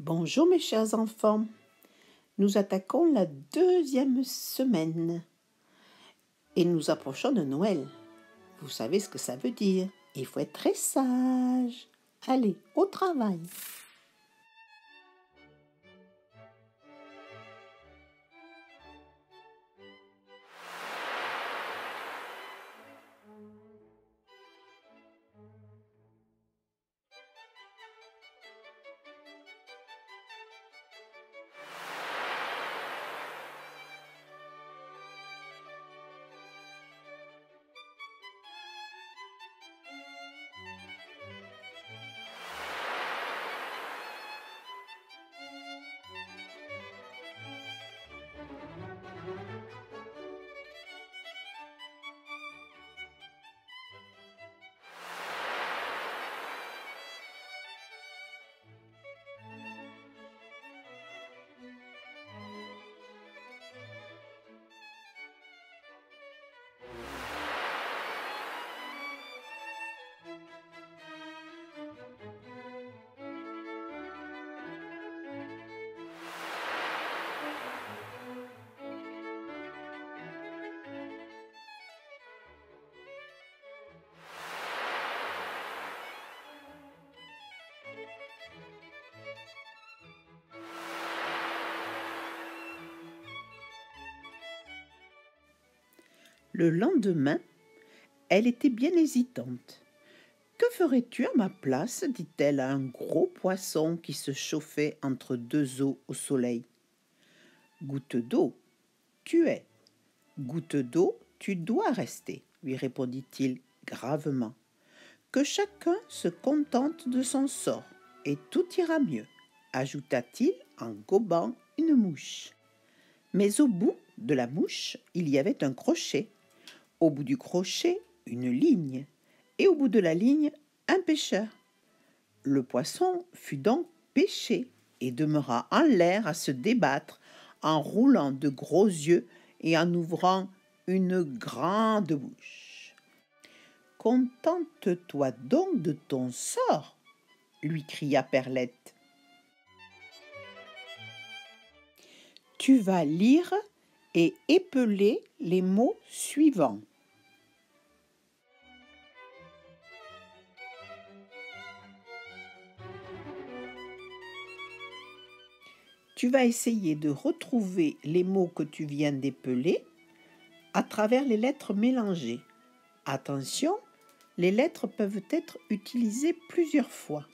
Bonjour mes chers enfants, nous attaquons la deuxième semaine et nous approchons de Noël. Vous savez ce que ça veut dire, il faut être très sage. Allez, au travail. Le lendemain, elle était bien hésitante. « Que ferais-tu à ma place ?» dit-elle à un gros poisson qui se chauffait entre deux eaux au soleil. « Goutte d'eau, tu es. Goutte d'eau, tu dois rester, lui répondit-il gravement. Que chacun se contente de son sort, et tout ira mieux, ajouta-t-il en gobant une mouche. Mais au bout de la mouche, il y avait un crochet. Au bout du crochet, une ligne, et au bout de la ligne, un pêcheur. Le poisson fut donc pêché et demeura en l'air à se débattre en roulant de gros yeux et en ouvrant une grande bouche. « Contente-toi donc de ton sort !» lui cria Perlette. « Tu vas lire et épeler les mots suivants. Tu vas essayer de retrouver les mots que tu viens d'épeler à travers les lettres mélangées. Attention, les lettres peuvent être utilisées plusieurs fois.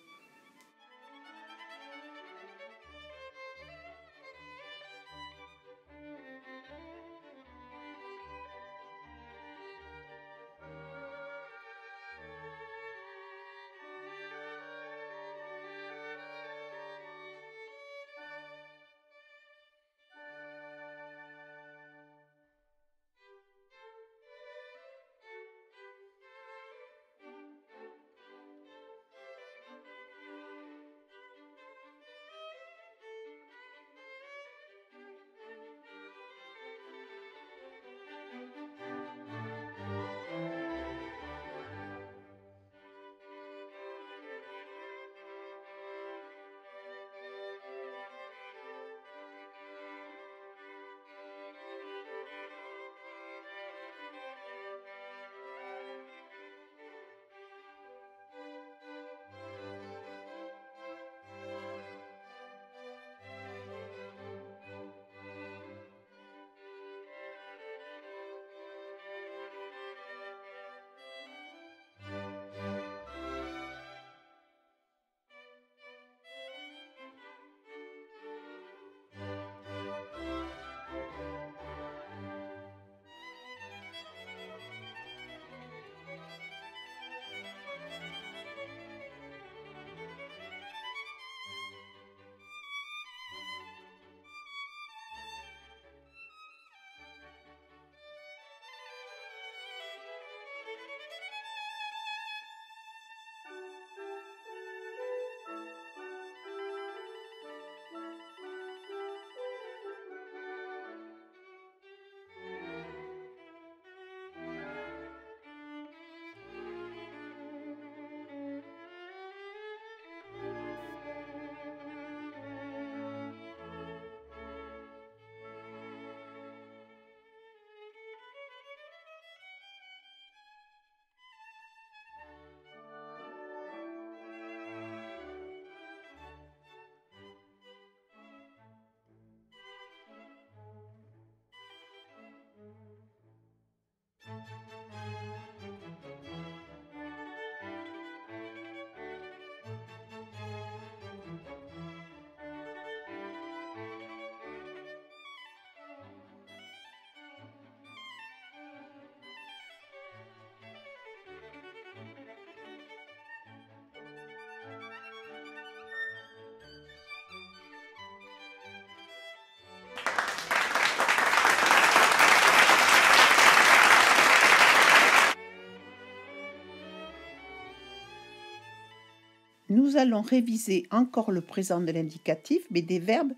nous allons réviser encore le présent de l'indicatif, mais des verbes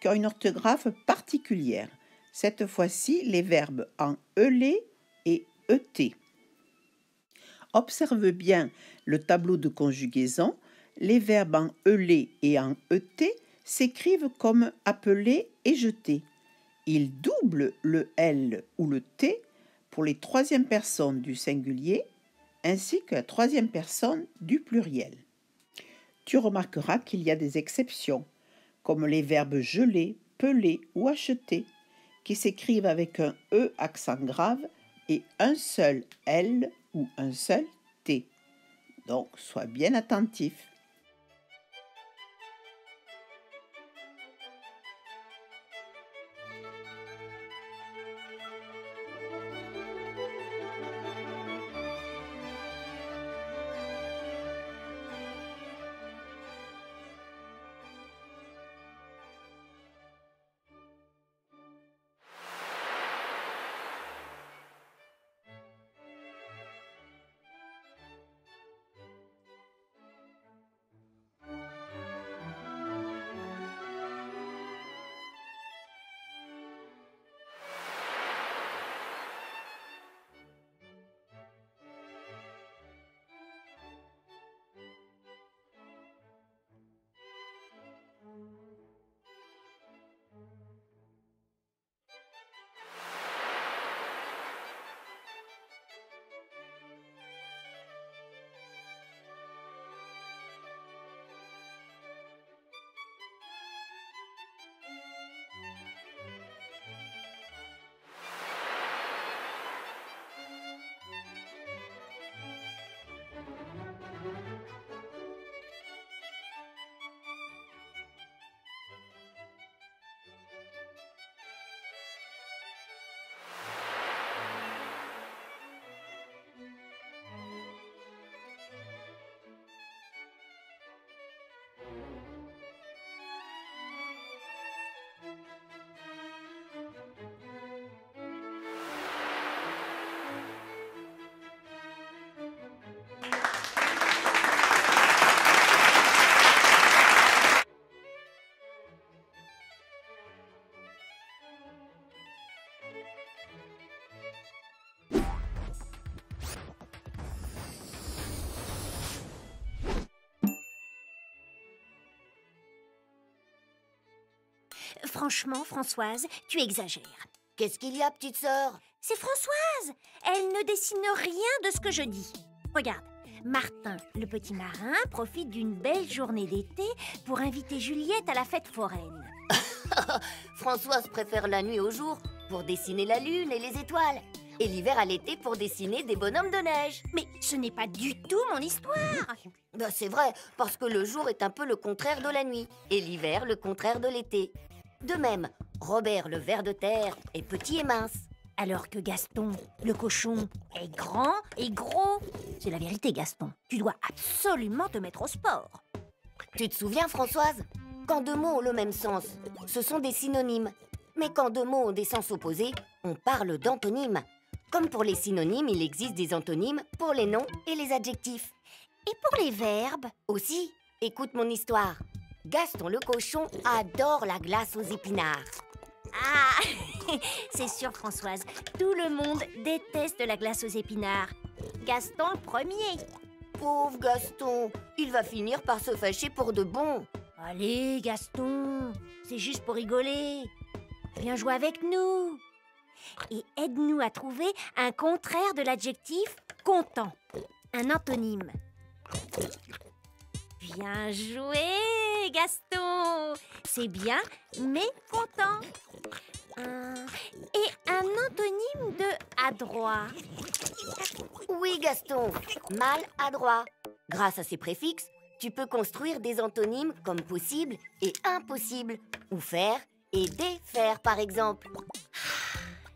qui ont une orthographe particulière. Cette fois-ci, les verbes en ELé et ET. Observe bien le tableau de conjugaison. Les verbes en ELé et en ET s'écrivent comme appeler et jeter. Ils doublent le L ou le T pour les troisièmes personnes du singulier ainsi que la troisième personne du pluriel. Tu remarqueras qu'il y a des exceptions, comme les verbes geler, peler ou acheter, qui s'écrivent avec un E accent grave et un seul L ou un seul T. Donc, sois bien attentif. Franchement, Françoise, tu exagères. Qu'est-ce qu'il y a, petite sœur? C'est Françoise! Elle ne dessine rien de ce que je dis. Regarde, Martin, le petit marin, profite d'une belle journée d'été pour inviter Juliette à la fête foraine. Françoise préfère la nuit au jour pour dessiner la lune et les étoiles. Et l'hiver à l'été pour dessiner des bonhommes de neige. Mais ce n'est pas du tout mon histoire. Ben, c'est vrai, parce que le jour est un peu le contraire de la nuit. Et l'hiver, le contraire de l'été. De même, Robert, le ver de terre, est petit et mince. Alors que Gaston, le cochon, est grand et gros. C'est la vérité, Gaston. Tu dois absolument te mettre au sport. Tu te souviens, Françoise? Quand deux mots ont le même sens, ce sont des synonymes. Mais quand deux mots ont des sens opposés, on parle d'antonymes. Comme pour les synonymes, il existe des antonymes pour les noms et les adjectifs. Et pour les verbes? Aussi, écoute mon histoire. Gaston le cochon adore la glace aux épinards. Ah, c'est sûr, Françoise. Tout le monde déteste la glace aux épinards. Gaston le premier. Pauvre Gaston, il va finir par se fâcher pour de bon. Allez, Gaston, c'est juste pour rigoler. Viens jouer avec nous. Et aide-nous à trouver un contraire de l'adjectif content. Un antonyme. Bien joué, Gaston. C'est bien, mais content. Et un antonyme de adroit. Oui, Gaston, maladroit. Grâce à ces préfixes, tu peux construire des antonymes comme possible et impossible, ou faire et défaire, par exemple.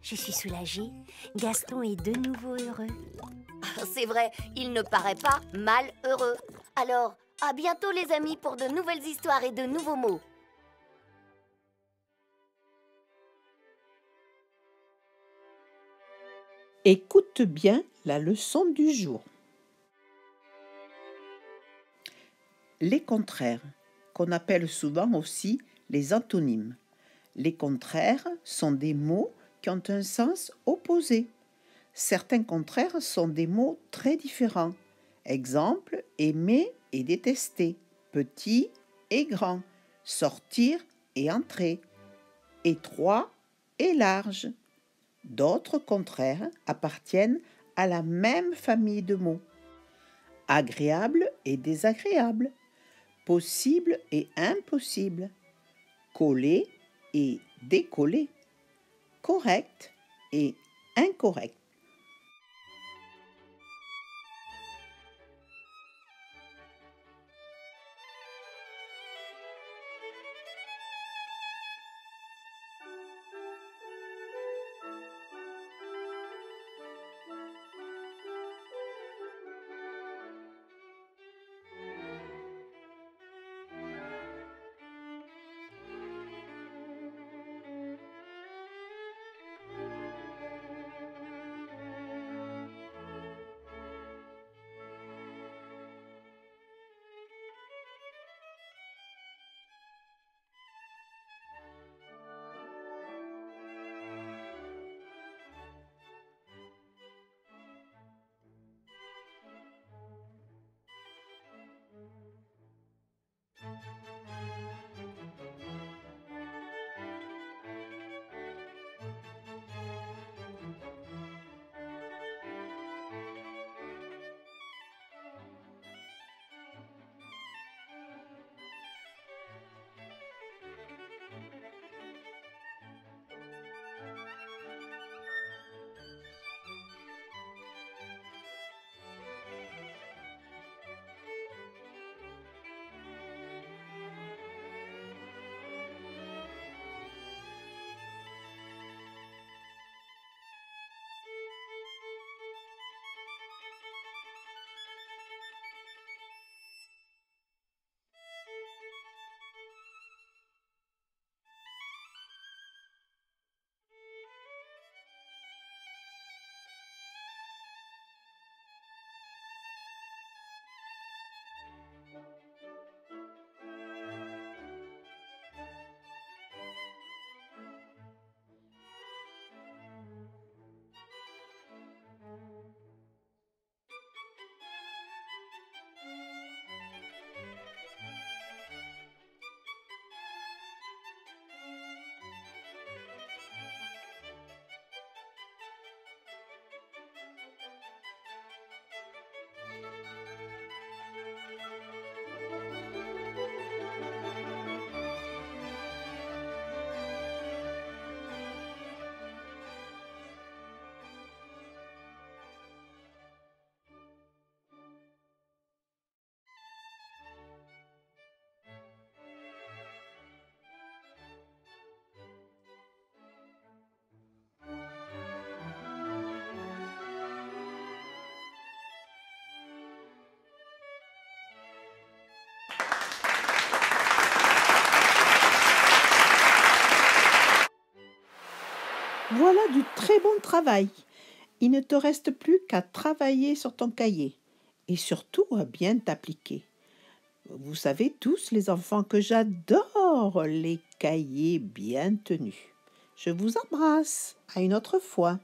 Je suis soulagée. Gaston est de nouveau heureux. C'est vrai, il ne paraît pas malheureux. Alors, à bientôt les amis pour de nouvelles histoires et de nouveaux mots. Écoute bien la leçon du jour. les contraires, qu'on appelle souvent aussi les antonymes. Les contraires sont des mots qui ont un sens opposé. Certains contraires sont des mots très différents. Exemple, aimer et détester, petit et grand, sortir et entrer, étroit et large. D'autres contraires appartiennent à la même famille de mots. Agréable et désagréable, possible et impossible, coller et décoller, correct et incorrect. Voilà du très bon travail. Il ne te reste plus qu'à travailler sur ton cahier et surtout à bien t'appliquer. Vous savez tous, les enfants, que j'adore les cahiers bien tenus. Je vous embrasse. À une autre fois.